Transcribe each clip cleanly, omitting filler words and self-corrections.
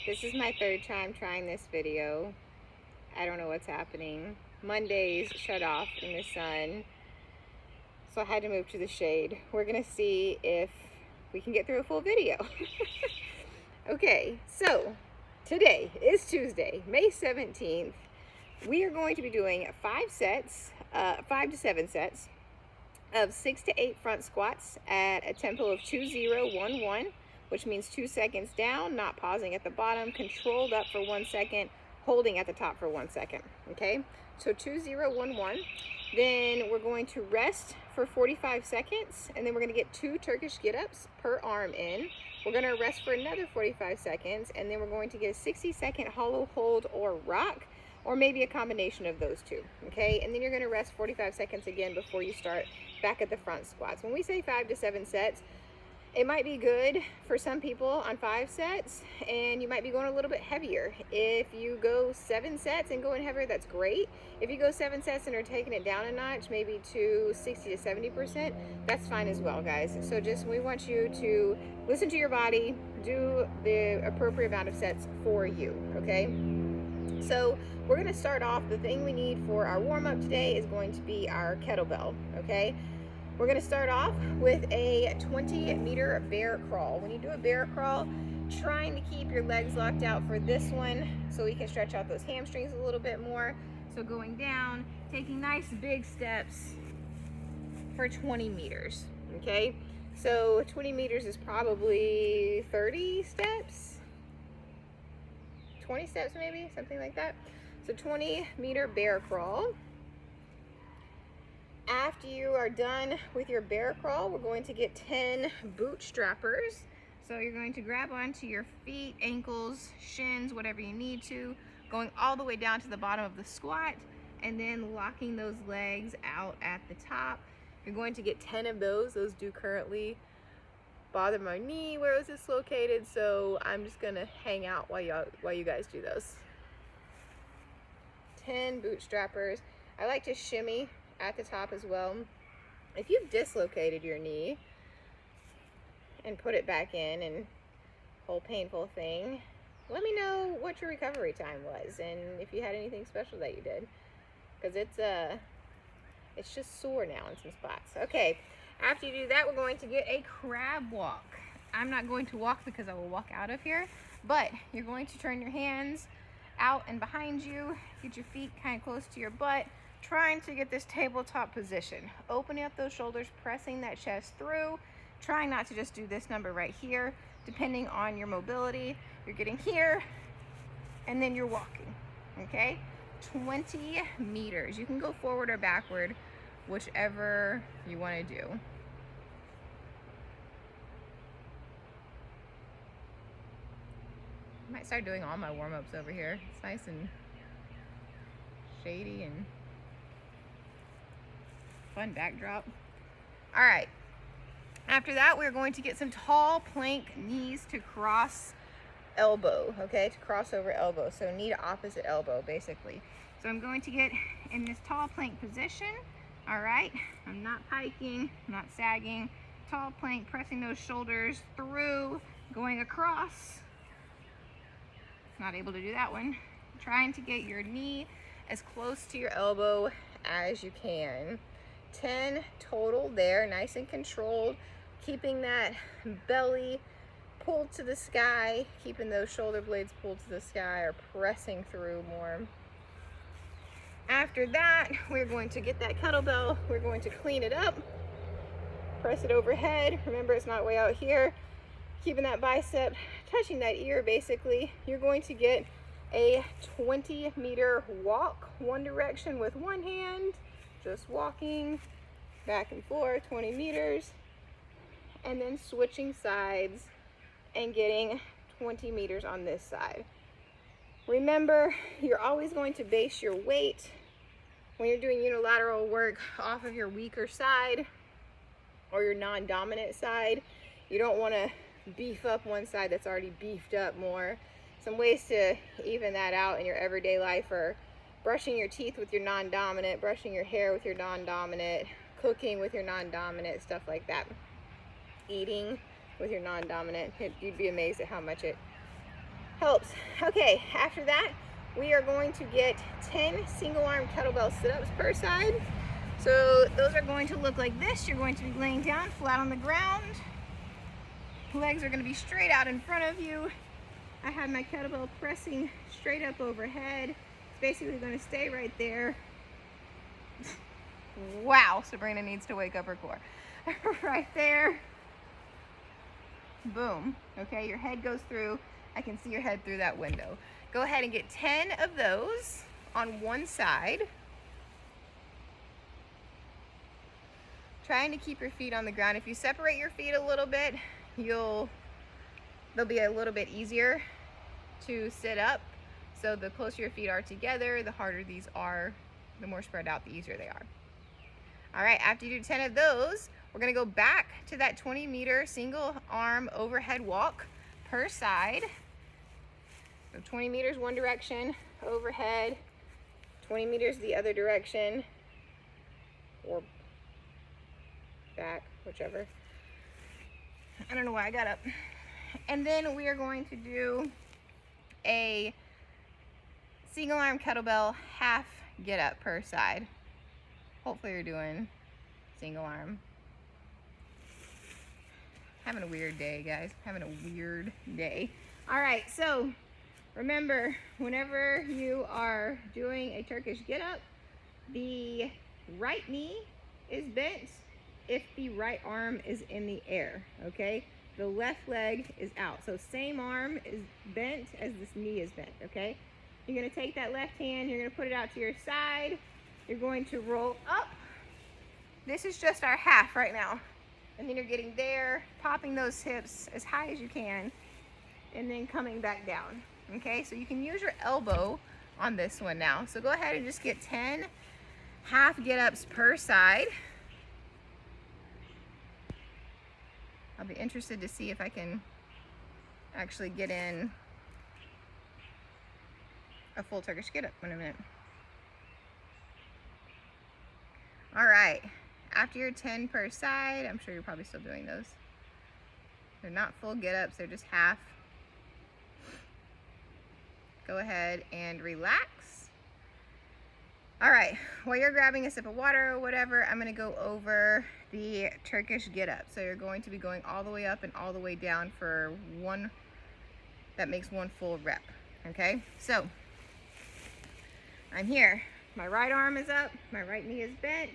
This is my third time trying this video. I don't know what's happening. Mondays shut off in the sun, so I had to move to the shade. We're gonna see if we can get through a full video. Okay, so today is Tuesday, May 17th. We are going to be doing 5 to 7 sets of 6 to 8 front squats at a tempo of 2-0-1-1, which means 2 seconds down, not pausing at the bottom, controlled up for 1 second, holding at the top for 1 second. Okay, so 2-0-1-1. Then we're going to rest for 45 seconds, and then we're going to get 2 Turkish get-ups per arm in. We're going to rest for another 45 seconds, and then we're going to get a 60-second hollow hold or rock, or maybe a combination of those two. Okay, and then you're going to rest 45 seconds again before you start back at the front squats. When we say 5 to 7 sets, it might be good for some people on 5 sets, and you might be going a little bit heavier. If you go 7 sets and going heavier, that's great. If you go 7 sets and are taking it down a notch, maybe to 60 to 70%, that's fine as well, guys. So we want you to listen to your body, do the appropriate amount of sets for you, okay? So we're gonna start off. The thing we need for our warm-up today is going to be our kettlebell, okay? We're gonna start off with a 20-meter bear crawl. When you do a bear crawl, trying to keep your legs locked out for this one so we can stretch out those hamstrings a little bit more. So going down, taking nice big steps for 20 meters, okay? So 20 meters is probably 30 steps, 20 steps maybe, something like that. So 20-meter bear crawl. After you are done with your bear crawl, we're going to get 10 Bootstrappers. So you're going to grab onto your feet, ankles, shins, whatever you need to, going all the way down to the bottom of the squat, and then locking those legs out at the top. You're going to get 10 of those. Those do currently bother my knee where it was dislocated, so I'm just gonna hang out while you guys do those. 10 Bootstrappers. I like to shimmy at the top as well. If you've dislocated your knee and put it back in, and whole painful thing, let me know what your recovery time was and if you had anything special that you did, because it's just sore now in some spots. Okay, after you do that, we're going to get a crab walk. I'm not going to walk because I will walk out of here, but you're going to turn your hands out and behind you, get your feet kind of close to your butt, trying to get this tabletop position, opening up those shoulders, pressing that chest through, trying not to just do this number right here. Depending on your mobility, you're getting here and then you're walking, okay? 20 meters. You can go forward or backward, whichever you want to do. I might start doing all my warm-ups over here. It's nice and shady and fun backdrop. All right, after that, we're going to get some tall plank knees to cross elbow, okay, to cross over elbow. So knee to opposite elbow, basically. So I'm going to get in this tall plank position. All right, I'm not piking, I'm not sagging. Tall plank, pressing those shoulders through, going across. Not able to do that one. Trying to get your knee as close to your elbow as you can. 10 total there, nice and controlled, keeping that belly pulled to the sky, keeping those shoulder blades pulled to the sky or pressing through more. After that, we're going to get that kettlebell, we're going to clean it up, press it overhead. Remember, it's not way out here. Keeping that bicep touching that ear, basically. You're going to get a 20-meter walk, one direction with one hand, just walking back and forth 20 meters, and then switching sides and getting 20 meters on this side. Remember, you're always going to base your weight when you're doing unilateral work off of your weaker side or your non-dominant side. You don't want to beef up one side that's already beefed up more. Some ways to even that out in your everyday life are brushing your teeth with your non-dominant, brushing your hair with your non-dominant, cooking with your non-dominant, stuff like that. Eating with your non-dominant. You'd be amazed at how much it helps. Okay, after that, we are going to get 10 single arm kettlebell sit-ups per side. So those are going to look like this. You're going to be laying down flat on the ground. Legs are going to be straight out in front of you. I have my kettlebell pressing straight up overhead. It's basically going to stay right there. Wow, Sabrina needs to wake up her core. Right there. Boom. Okay, your head goes through. I can see your head through that window. Go ahead and get 10 of those on one side. Trying to keep your feet on the ground. If you separate your feet a little bit, they'll be a little bit easier to sit up. So the closer your feet are together, the harder these are. The more spread out, the easier they are. All right, after you do 10 of those, we're gonna go back to that 20-meter single arm overhead walk per side. So 20 meters one direction, overhead, 20 meters the other direction, or back, whichever. I don't know why I got up. And then we are going to do a single arm kettlebell half get up per side. Hopefully you're doing single arm. Having a weird day, guys. Having a weird day. All right, so remember, whenever you are doing a Turkish get up, the right knee is bent if the right arm is in the air, okay? The left leg is out. So same arm is bent as this knee is bent, okay? You're gonna take that left hand, you're gonna put it out to your side. You're going to roll up. This is just our half right now. And then you're getting there, popping those hips as high as you can, and then coming back down, okay? So you can use your elbow on this one now. So go ahead and just get 10 half get-ups per side. I'll be interested to see if I can actually get in a full Turkish get-up in a minute. All right, after your 10 per side, I'm sure you're probably still doing those. They're not full get-ups, they're just half. Go ahead and relax. All right, while you're grabbing a sip of water or whatever, I'm gonna go over the Turkish get-up. So you're going to be going all the way up and all the way down for one, that makes one full rep, okay? So, I'm here. My right arm is up, my right knee is bent.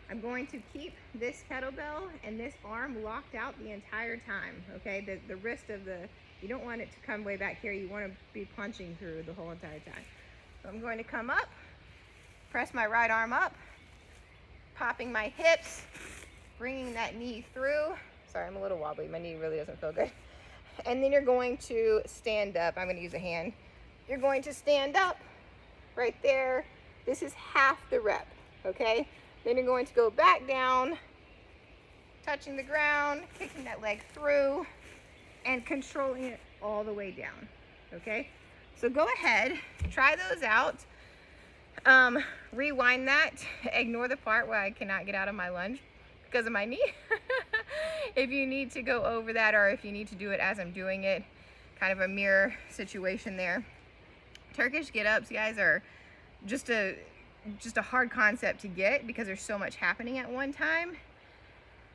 I'm going to keep this kettlebell and this arm locked out the entire time, okay? The wrist of you don't want it to come way back here. You want to be punching through the whole entire time. So I'm going to come up, press my right arm up, popping my hips, bringing that knee through. Sorry, I'm a little wobbly. My knee really doesn't feel good. And then you're going to stand up. I'm going to use a hand. You're going to stand up right there. This is half the rep, okay? Then you're going to go back down, touching the ground, kicking that leg through, and controlling it all the way down, okay? So go ahead, try those out. Rewind that, ignore the part where I cannot get out of my lunge because of my knee. If you need to go over that, or if you need to do it as I'm doing it, kind of a mirror situation there. Turkish get-ups, guys, are just a hard concept to get because there's so much happening at one time.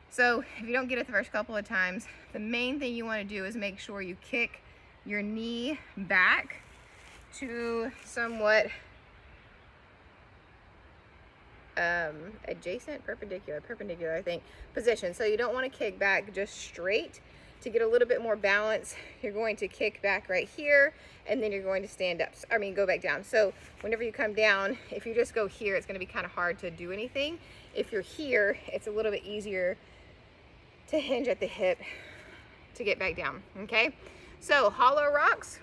So if you don't get it the first couple of times, the main thing you want to do is make sure you kick your knee back to somewhat adjacent, perpendicular, I think, position. So you don't want to kick back just straight. To get a little bit more balance, you're going to kick back right here, and then you're going to stand up. I mean, go back down. So whenever you come down, if you just go here, it's going to be kind of hard to do anything. If you're here, it's a little bit easier to hinge at the hip to get back down, okay? So hollow rocks,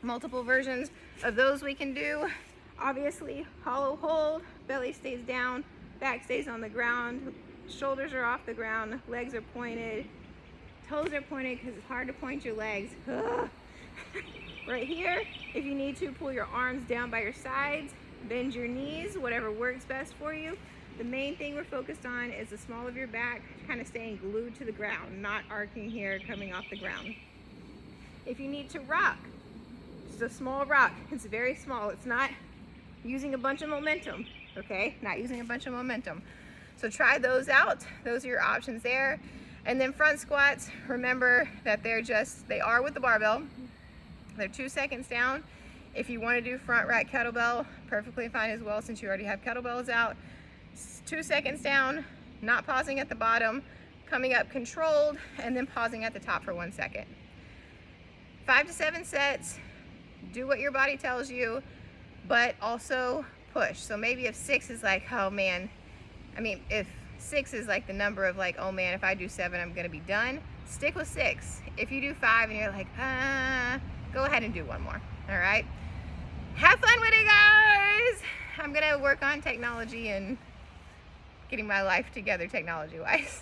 multiple versions of those we can do. Obviously, hollow hold, belly stays down, back stays on the ground, shoulders are off the ground, legs are pointed, toes are pointed because it's hard to point your legs. Right here, if you need to, pull your arms down by your sides, bend your knees, whatever works best for you. The main thing we're focused on is the small of your back kind of staying glued to the ground, not arcing here, coming off the ground. If you need to rock, a small rock. It's very small. It's not using a bunch of momentum, okay? Not using a bunch of momentum. So try those out. Those are your options there. And then front squats, remember that they are with the barbell. They're 2 seconds down. If you want to do front rack kettlebell, perfectly fine as well, since you already have kettlebells out. 2 seconds down, not pausing at the bottom, coming up controlled, and then pausing at the top for 1 second. 5 to 7 sets. Do what your body tells you, but also push. So maybe if 6 is like, oh man, if 6 is like the number of like, oh man, if I do 7, I'm gonna be done, stick with 6. If you do 5 and you're like, go ahead and do 1 more, all right? Have fun with it, guys. I'm gonna work on technology and getting my life together technology-wise.